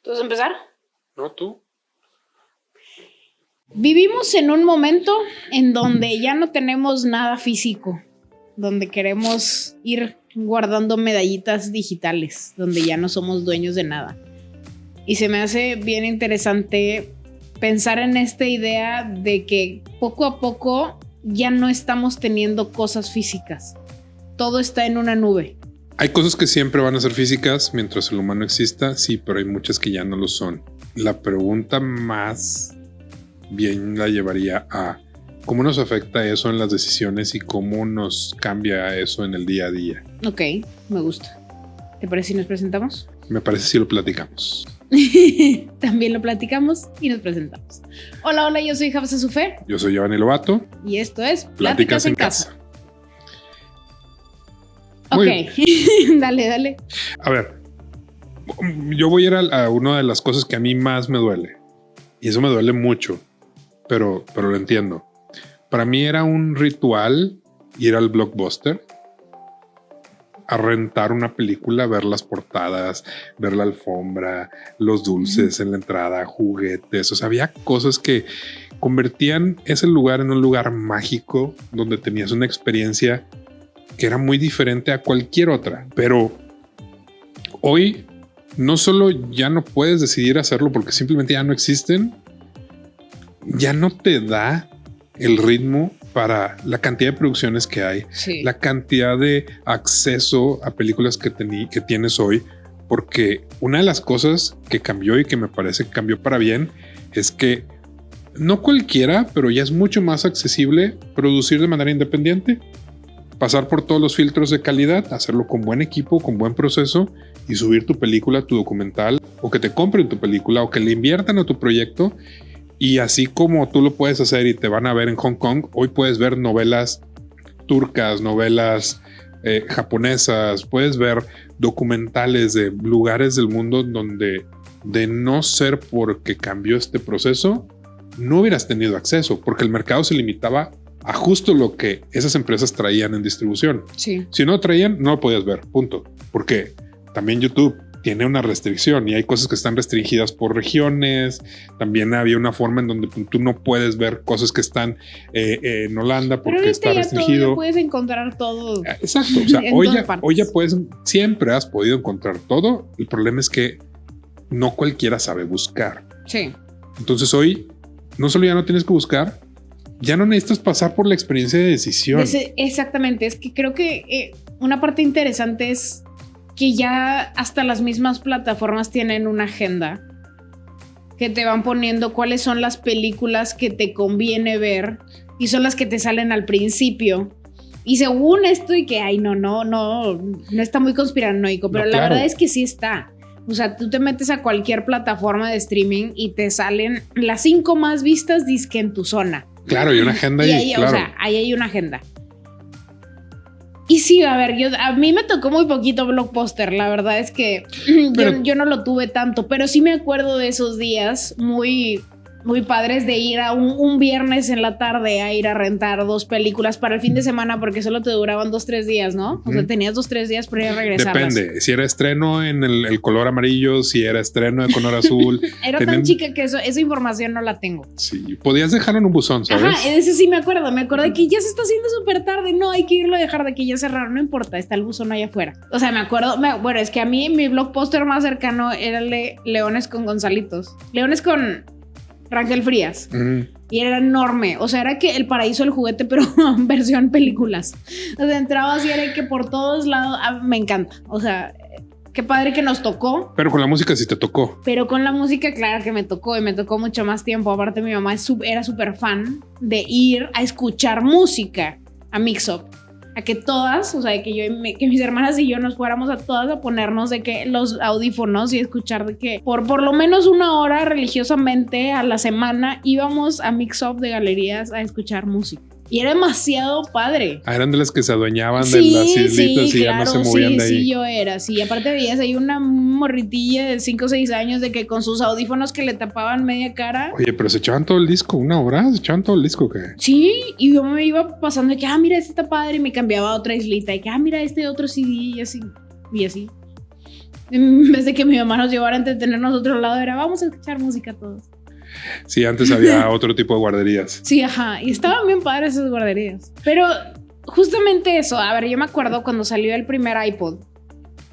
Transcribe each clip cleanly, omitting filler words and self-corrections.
¿Tú vas a empezar? No, tú. Vivimos en un momento en donde ya no tenemos nada físico, donde queremos ir guardando medallitas digitales, donde ya no somos dueños de nada. Y se me hace bien interesante pensar en esta idea de que poco a poco ya no estamos teniendo cosas físicas. Todo está en una nube. Hay cosas que siempre van a ser físicas mientras el humano exista, sí, pero hay muchas que ya no lo son. La pregunta más bien la llevaría a cómo nos afecta eso en las decisiones y cómo nos cambia eso en el día a día. Ok, me gusta. ¿Te parece si nos presentamos? Me parece si lo platicamos. También lo platicamos y nos presentamos. Hola, yo soy Hafsa Sufé. Yo soy Giovanni Lobato. Y esto es Pláticas en casa. Ok, dale. A ver, yo voy a ir a una de las cosas que a mí más me duele. Y eso me duele mucho, pero lo entiendo. Para mí era un ritual ir al Blockbuster a rentar una película, ver las portadas, ver la alfombra, los dulces en la entrada, juguetes. O sea, había cosas que convertían ese lugar en un lugar mágico donde tenías una experiencia que era muy diferente a cualquier otra. Pero hoy no solo ya no puedes decidir hacerlo porque simplemente ya no existen, ya no te da el ritmo para la cantidad de producciones que hay, sí, la cantidad de acceso a películas que tienes hoy, porque una de las cosas que cambió y que me parece que cambió para bien es que no cualquiera, pero ya es mucho más accesible producir de manera independiente, pasar por todos los filtros de calidad, hacerlo con buen equipo, con buen proceso y subir tu película, tu documental, o que te compren tu película o que le inviertan a tu proyecto. Y así como tú lo puedes hacer y te van a ver en Hong Kong, hoy puedes ver novelas turcas, novelas japonesas, puedes ver documentales de lugares del mundo donde, de no ser porque cambió este proceso, no hubieras tenido acceso, porque el mercado se limitaba a justo lo que esas empresas traían en distribución. Sí. Si no traían, no lo podías ver, punto. Porque también YouTube tiene una restricción y hay cosas que están restringidas por regiones. También había una forma en donde tú no puedes ver cosas que están en Holanda porque está restringido. Ya puedes encontrar todo. Exacto. O sea, hoy ya puedes, siempre has podido encontrar todo. El problema es que no cualquiera sabe buscar. Sí. Entonces hoy no solo ya no tienes que buscar, ya no necesitas pasar por la experiencia de decisión. Exactamente. Es que creo que una parte interesante es que ya hasta las mismas plataformas tienen una agenda que te van poniendo cuáles son las películas que te conviene ver y son las que te salen al principio. Y según esto y que, no está muy conspiranoico, pero no, claro, la verdad es que sí está. O sea, tú te metes a cualquier plataforma de streaming y te salen las 5 más vistas dizque en tu zona. Claro, y una agenda ahí, claro. O sea, ahí hay una agenda. Y sí, a ver, a mí me tocó muy poquito Blockbuster, la verdad es que yo no lo tuve tanto, pero sí me acuerdo de esos días muy padres de ir a un viernes en la tarde a ir a rentar 2 películas para el fin de semana porque solo te duraban 2-3 días, ¿no? O sea, tenías 2-3 días para ir a regresarlas. Depende, si era estreno en el color amarillo, si era estreno de color azul. Era tan chica que esa información no la tengo. Sí, podías dejarlo en un buzón, ¿sabes? Ajá, ese sí me acuerdo de que ya se está haciendo súper tarde, no, hay que irlo a dejar de que ya cerraron, no importa, está el buzón allá afuera. O sea, me acuerdo, bueno, es que a mí mi Blockbuster más cercano era el de Leones con Gonzalitos. Leones con Rangel Frías. Y era enorme. O sea, era que el paraíso del juguete, pero versión películas. O sea, entrabas y era que por todos lados. Me encanta. O sea, qué padre que nos tocó. Pero con la música sí te tocó. Pero con la música, claro que me tocó. Y me tocó mucho más tiempo. Aparte, mi mamá era súper fan de ir a escuchar música a Mix Up. A que todas, o sea, que mis hermanas y yo nos fuéramos a todas a ponernos de que los audífonos y escuchar de que por lo menos 1 hora religiosamente a la semana íbamos a Mix Up de galerías a escuchar música. Y era demasiado padre. Eran de las que se adueñaban de las islitas y claro, ya no se movían de ahí. Sí, yo era. Sí, aparte veías ahí una morritilla de 5 o 6 años de que con sus audífonos que le tapaban media cara. Oye, pero se echaban todo el disco, 1 hora, se echaban todo el disco, ¿qué? Sí, y yo me iba pasando de que, mira, este está padre, y me cambiaba a otra islita, y que, mira, este otro CD, y así. En vez de que mi mamá nos llevara a entretenernos a otro lado, era vamos a escuchar música todos. Sí, antes había otro tipo de guarderías. Sí, ajá. Y estaban bien padres esas guarderías. Pero justamente eso, a ver, yo me acuerdo cuando salió el primer iPod.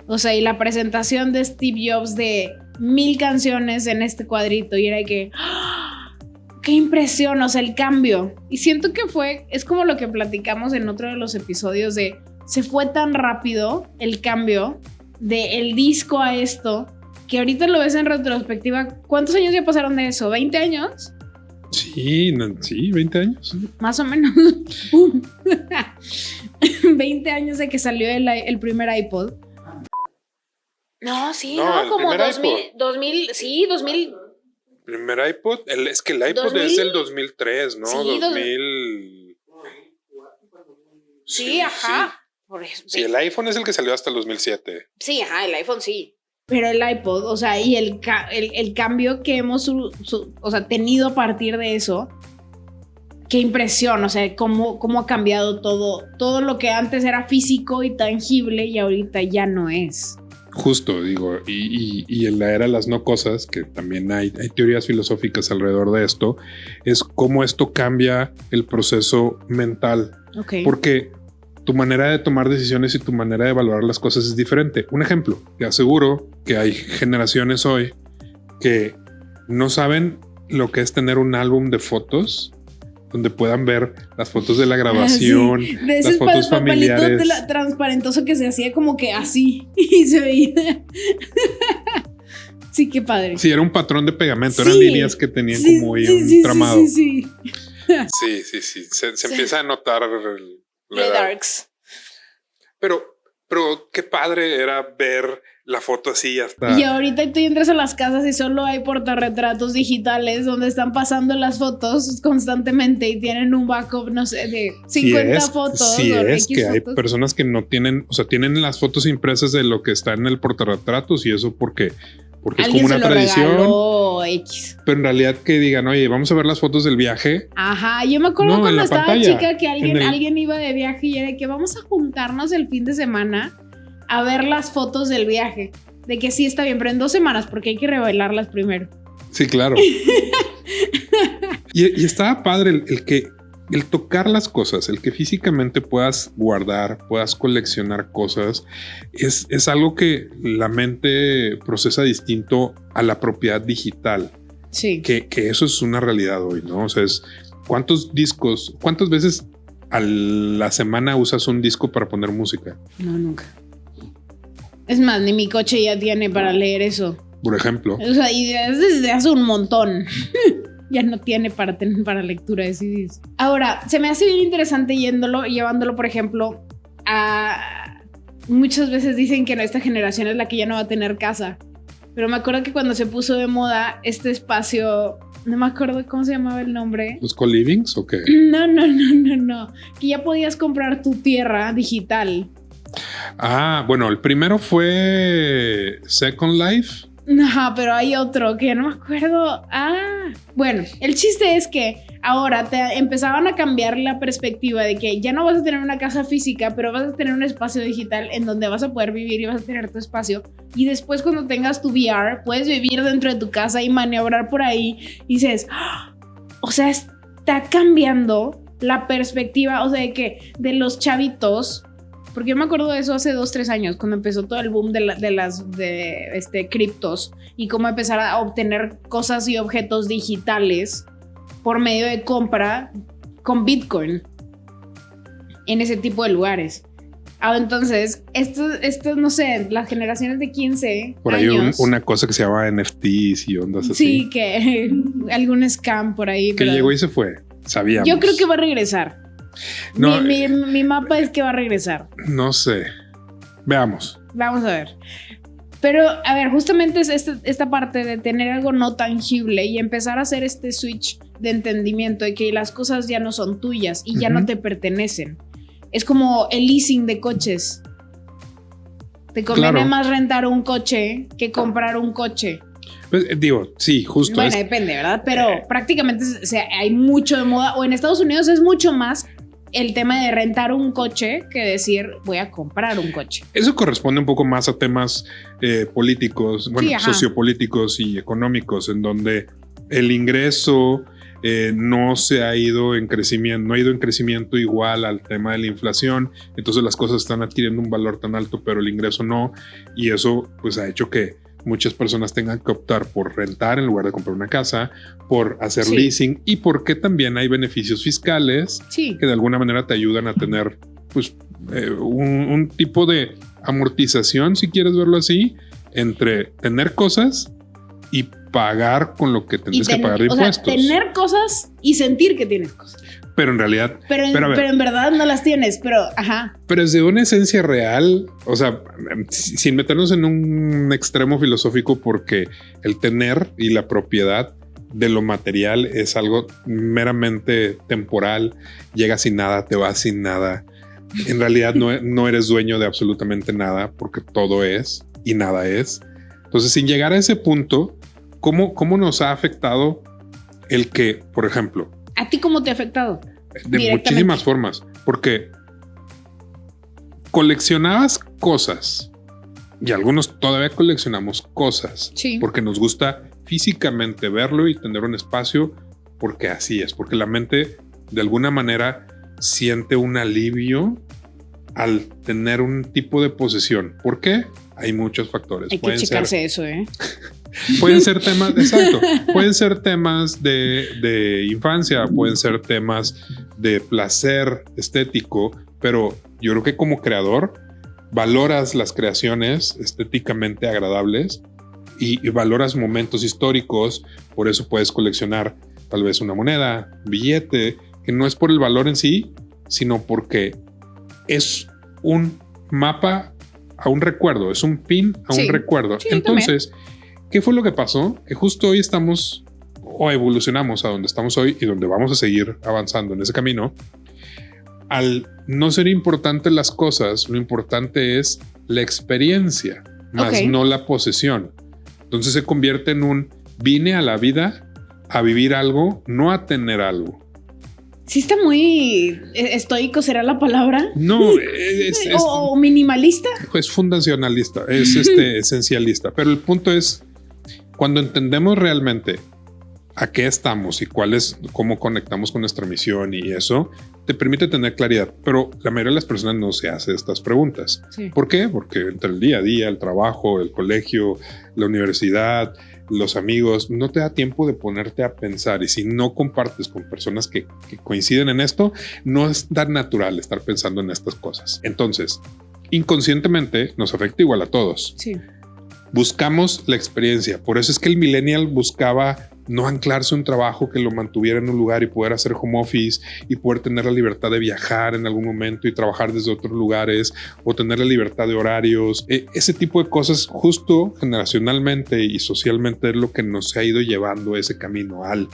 O sea, y la presentación de Steve Jobs de 1000 canciones en este cuadrito. Y era que... ¡oh! ¡Qué impresión! O sea, el cambio. Y siento que es como lo que platicamos en otro de los episodios de... Se fue tan rápido el cambio del disco a esto, que ahorita lo ves en retrospectiva. ¿Cuántos años ya pasaron de eso? ¿20 años? Sí, 20 años. Más o menos. 20 años de que salió el primer iPod. No, sí, no como 2000, sí, 2000. Primer iPod, es que el iPod 2000, es del 2003, ¿no? Sí, 2000. Sí, ajá. Sí. Por eso, sí, el iPhone es el que salió hasta el 2007. Sí, ajá, el iPhone sí. Pero el iPod, o sea, y el cambio que hemos tenido a partir de eso, qué impresión, o sea, cómo ha cambiado todo lo que antes era físico y tangible y ahorita ya no es. Justo, digo, y en la era de las no cosas, que también hay teorías filosóficas alrededor de esto, es cómo esto cambia el proceso mental. Okay. Porque tu manera de tomar decisiones y tu manera de evaluar las cosas es diferente. Un ejemplo, te aseguro que hay generaciones hoy que no saben lo que es tener un álbum de fotos donde puedan ver las fotos de la grabación, sí. De las fotos familiares. De transparentoso que se hacía como que así y se veía. Sí, qué padre. Sí, era un patrón de pegamento, sí, eran líneas que tenían como un tramado. Sí. Se empieza a notar The Darks. Pero qué padre era ver la foto así hasta... Y ahorita tú entras a las casas y solo hay portarretratos digitales donde están pasando las fotos constantemente y tienen un backup, no sé, de 50 fotos. Sí, es que fotos. hay personas que no tienen, o sea, tienen las fotos impresas de lo que está en el portarretratos y eso porque es como una tradición. Pero en realidad que digan, oye, vamos a ver las fotos del viaje. Ajá, yo me acuerdo cuando estaba chica que alguien iba de viaje y era que vamos a juntarnos el fin de semana a ver las fotos del viaje. De que sí está bien, pero en 2 semanas porque hay que revelarlas primero. Sí, claro. y estaba padre el tocar las cosas, el que físicamente puedas guardar, puedas coleccionar cosas, es algo que la mente procesa distinto a la propiedad digital. Sí. Que eso es una realidad hoy, ¿no? O sea, ¿cuántas veces a la semana usas un disco para poner música? No, nunca. Es más, ni mi coche ya tiene para leer eso. Por ejemplo. O sea, y desde hace un montón. Ya no tiene para lectura de CDs. Ahora, se me hace bien interesante llevándolo, por ejemplo, a... Muchas veces dicen que nuestra generación es la que ya no va a tener casa. Pero me acuerdo que cuando se puso de moda este espacio... No me acuerdo cómo se llamaba el nombre. ¿Los co-livings o qué? No. Que ya podías comprar tu tierra digital. Ah, bueno, el primero fue Second Life. Ajá, pero hay otro que no me acuerdo. Bueno, el chiste es que ahora te empezaban a cambiar la perspectiva de que ya no vas a tener una casa física, pero vas a tener un espacio digital en donde vas a poder vivir y vas a tener tu espacio. Y después cuando tengas tu VR, puedes vivir dentro de tu casa y maniobrar por ahí. Y dices, o sea, está cambiando la perspectiva, o sea, de los chavitos. Porque yo me acuerdo de eso hace 2-3 años, cuando empezó todo el boom de las criptos y cómo empezar a obtener cosas y objetos digitales por medio de compra con Bitcoin en ese tipo de lugares. Entonces, esto no sé, las generaciones de 15 por ahí años, una cosa que se llama NFTs y ondas así. Sí, que algún scam por ahí. Que llegó y se fue, sabíamos. Yo creo que va a regresar. No, mi mapa es que va a regresar. No sé. Veamos. Vamos a ver. Pero, a ver, justamente es esta parte de tener algo no tangible y empezar a hacer este switch de entendimiento de que las cosas ya no son tuyas y ya no te pertenecen. Es como el leasing de coches. Te conviene más rentar un coche que comprar un coche. Pues, digo, sí, justo. Bueno, depende, ¿verdad? Pero prácticamente hay mucho de moda. O en Estados Unidos es mucho más el tema de rentar un coche que decir voy a comprar un coche. Eso corresponde un poco más a temas políticos, bueno, Sí, sociopolíticos y económicos, en donde el ingreso no se ha ido en crecimiento, no ha ido en crecimiento igual al tema de la inflación, entonces las cosas están adquiriendo un valor tan alto, pero el ingreso no, y eso pues ha hecho que muchas personas tengan que optar por rentar en lugar de comprar una casa, por hacer leasing, y porque también hay beneficios fiscales que de alguna manera te ayudan a tener pues un tipo de amortización, si quieres verlo así, entre tener cosas y pagar con lo que tendrías que pagar de impuestos. Sea, tener cosas y sentir que tienes cosas. Pero en realidad... Pero en verdad no las tienes, pero ajá. Pero es de una esencia real, o sea, sin meternos en un extremo filosófico, porque el tener y la propiedad de lo material es algo meramente temporal. Llegas sin nada, te vas sin nada. En realidad no eres dueño de absolutamente nada, porque todo es y nada es. Entonces, sin llegar a ese punto, ¿cómo nos ha afectado el que, por ejemplo... ¿A ti cómo te ha afectado? De muchísimas formas, porque coleccionabas cosas y algunos todavía coleccionamos cosas porque nos gusta físicamente verlo y tener un espacio, porque así es, porque la mente de alguna manera siente un alivio al tener un tipo de posesión. ¿Por qué? Hay muchos factores. Hay que checarse eso, Pueden ser temas, exacto, pueden ser temas de infancia, pueden ser temas de placer estético, pero yo creo que como creador valoras las creaciones estéticamente agradables y valoras momentos históricos, por eso puedes coleccionar tal vez una moneda, un billete, que no es por el valor en sí, sino porque es un mapa a un recuerdo, es un pin a un recuerdo. Entonces, ¿qué fue lo que pasó? Que justo hoy estamos o evolucionamos a donde estamos hoy y donde vamos a seguir avanzando en ese camino. Al no ser importantes las cosas, lo importante es la experiencia, más no la posesión. Entonces se convierte en un vine a la vida a vivir algo, no a tener algo. Sí está muy estoico, ¿será la palabra? No, o minimalista. Es fundacionalista, es esencialista. Pero el punto es, cuando entendemos realmente a qué estamos y cómo conectamos con nuestra misión y eso, te permite tener claridad. Pero la mayoría de las personas no se hace estas preguntas. ¿Por qué? Porque entre el día a día, el trabajo, el colegio, la universidad, los amigos, no te da tiempo de ponerte a pensar, y si no compartes con personas que coinciden en esto, no es tan natural estar pensando en estas cosas. Entonces, inconscientemente nos afecta igual a todos. Buscamos la experiencia, por eso es que el millennial buscaba no anclarse a un trabajo que lo mantuviera en un lugar y poder hacer home office y poder tener la libertad de viajar en algún momento y trabajar desde otros lugares, o tener la libertad de horarios. Ese tipo de cosas justo generacionalmente y socialmente es lo que nos ha ido llevando a ese camino, al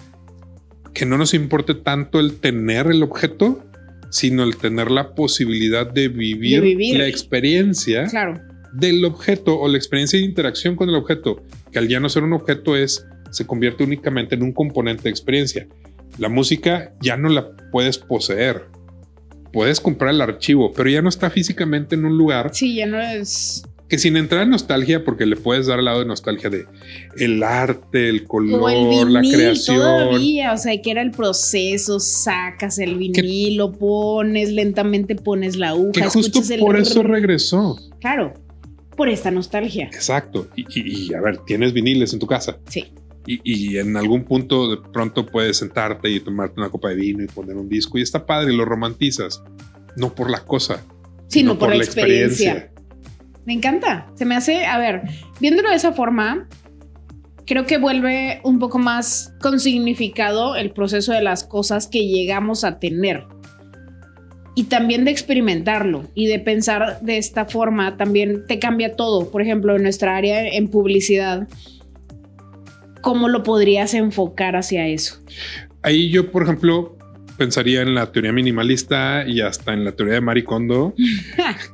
que no nos importe tanto el tener el objeto, sino el tener la posibilidad de vivir la experiencia del objeto, o la experiencia de interacción con el objeto, que al ya no ser un objeto se convierte únicamente en un componente de experiencia. La música ya no la puedes poseer. Puedes comprar el archivo, pero ya no está físicamente en un lugar. Sí, ya no es... Que sin entrar en nostalgia, porque le puedes dar al lado de nostalgia de el arte, el color, el vinil, la creación. Todavía, o sea, que era el proceso, sacas el vinil, lo pones, lentamente pones la aguja. Que justo por eso regresó. Claro, por esta nostalgia. Exacto. Y a ver, ¿tienes viniles en tu casa? Sí. Y en algún punto de pronto puedes sentarte y tomarte una copa de vino y poner un disco y está padre y lo romantizas, no por la cosa, sino por la experiencia. Me encanta, se me hace, a ver, viéndolo de esa forma, creo que vuelve un poco más con significado el proceso de las cosas que llegamos a tener, y también de experimentarlo y de pensar de esta forma también te cambia todo. Por ejemplo, en nuestra área en publicidad, ¿cómo lo podrías enfocar hacia eso? Ahí yo, por ejemplo, pensaría en la teoría minimalista y hasta en la teoría de Marie Kondo,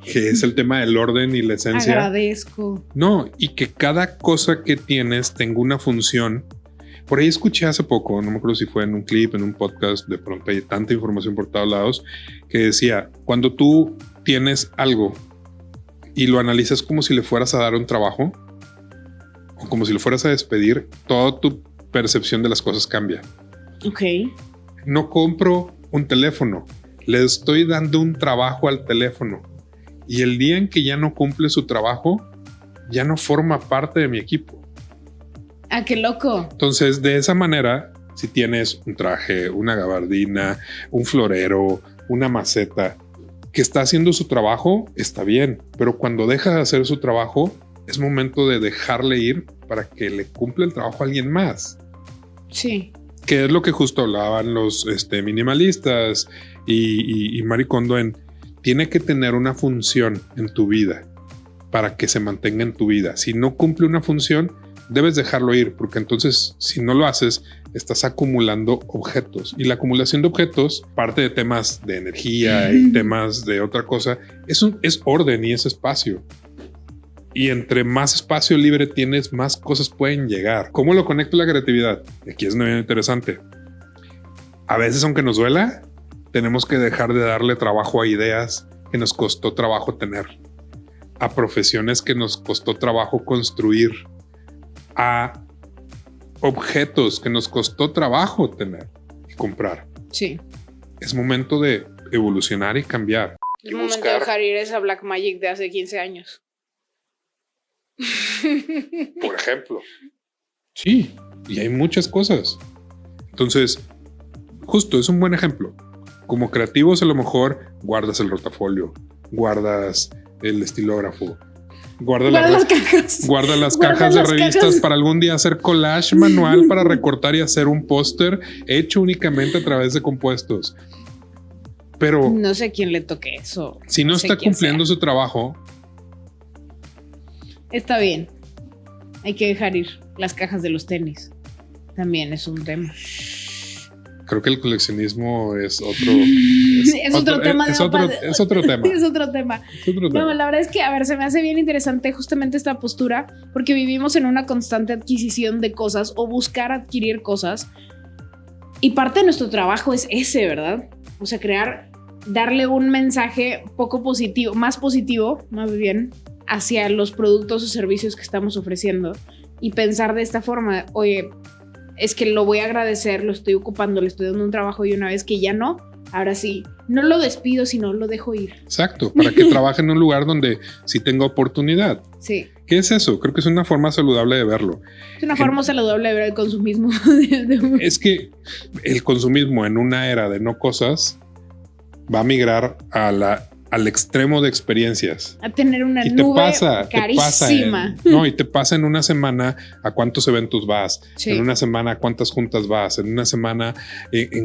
que es el tema del orden y la esencia. Agradezco. No, y que cada cosa que tienes tenga una función, Por ahí escuché hace poco, no me acuerdo si fue en un clip, en un podcast, de pronto hay tanta información por todos lados, que decía, cuando tú tienes algo y lo analizas como si le fueras a dar un trabajo o como si lo fueras a despedir, toda tu percepción de las cosas cambia. Ok. No compro un teléfono, le estoy dando un trabajo al teléfono y el día en que ya no cumple su trabajo, ya no forma parte de mi equipo. Ah, qué loco. Entonces, de esa manera, si tienes un traje, una gabardina, un florero, una maceta que está haciendo su trabajo, está bien, pero cuando deja de hacer su trabajo, es momento de dejarle ir para que le cumpla el trabajo a alguien más. Sí. Que es lo que justo hablaban los minimalistas y Marie Kondo en tiene que tener una función en tu vida para que se mantenga en tu vida. Si no cumple una función, debes dejarlo ir, porque entonces si no lo haces, estás acumulando objetos y la acumulación de objetos, parte de temas de energía y temas de otra cosa, es orden y es espacio. Y entre más espacio libre tienes, más cosas pueden llegar. ¿Cómo lo conecto a la creatividad? Aquí es muy interesante. A veces, aunque nos duela, tenemos que dejar de darle trabajo a ideas que nos costó trabajo tener, a profesiones que nos costó trabajo construir, a objetos que nos costó trabajo tener y comprar. Sí. Es momento de evolucionar y cambiar. Es momento de dejar ir esa Black Magic de hace 15 años. Por ejemplo. Sí, y hay muchas cosas. Entonces, justo es un buen ejemplo. Como creativos, a lo mejor guardas el rotafolio, guardas el estilógrafo, guarda las cajas de revistas para algún día hacer collage manual para recortar y hacer un póster hecho únicamente a través de compuestos. Pero no sé quién le toque eso. Si no está cumpliendo su trabajo, está bien. Hay que dejar ir las cajas de los tenis. También es un tema. Creo que el coleccionismo es otro. Es otro tema. Es otro tema. Es otro tema. No, la verdad es que, a ver, se me hace bien interesante justamente esta postura, porque vivimos en una constante adquisición de cosas o buscar adquirir cosas. Y parte de nuestro trabajo es ese, ¿verdad? O sea, darle un mensaje poco positivo, más bien, hacia los productos o servicios que estamos ofreciendo y pensar de esta forma, oye, es que lo voy a agradecer, lo estoy ocupando, le estoy dando un trabajo y una vez que ya no, ahora sí, no lo despido, sino lo dejo ir. Exacto, para que trabaje en un lugar donde sí tenga oportunidad. Sí. ¿Qué es eso? Creo que es una forma saludable de verlo. Es una forma saludable de ver el consumismo. Es que el consumismo en una era de no cosas va a migrar al extremo de experiencias. A tener una nube carísima. Y te pasa en una semana a cuántos eventos vas, sí. En una semana a cuántas juntas vas, en una semana...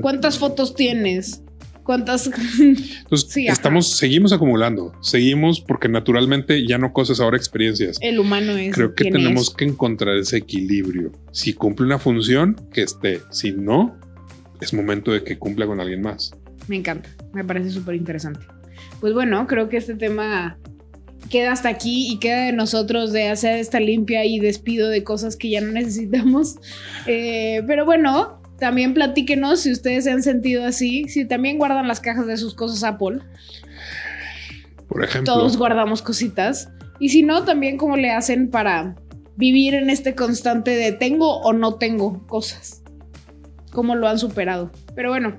¿Cuántas fotos tienes? ¿Cuántas? Entonces, sí, seguimos acumulando, seguimos porque naturalmente ya no cosas, ahora experiencias. El humano es. Creo que tenemos que encontrar ese equilibrio. Si cumple una función, que esté. Si no, es momento de que cumpla con alguien más. Me encanta, me parece súper interesante. Pues bueno, creo que este tema queda hasta aquí y queda de nosotros de hacer esta limpia y despido de cosas que ya no necesitamos. Pero bueno, también platíquenos si ustedes se han sentido así, si también guardan las cajas de sus cosas Apple. Por ejemplo. Todos guardamos cositas. Y si no, también cómo le hacen para vivir en este constante de tengo o no tengo cosas. Cómo lo han superado. Pero bueno,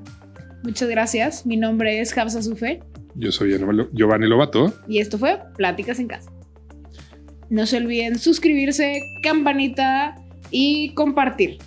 muchas gracias. Mi nombre es Hafsa Sufe. Yo soy Giovanni Lobato. Y esto fue Pláticas en Casa. No se olviden suscribirse, campanita y compartir.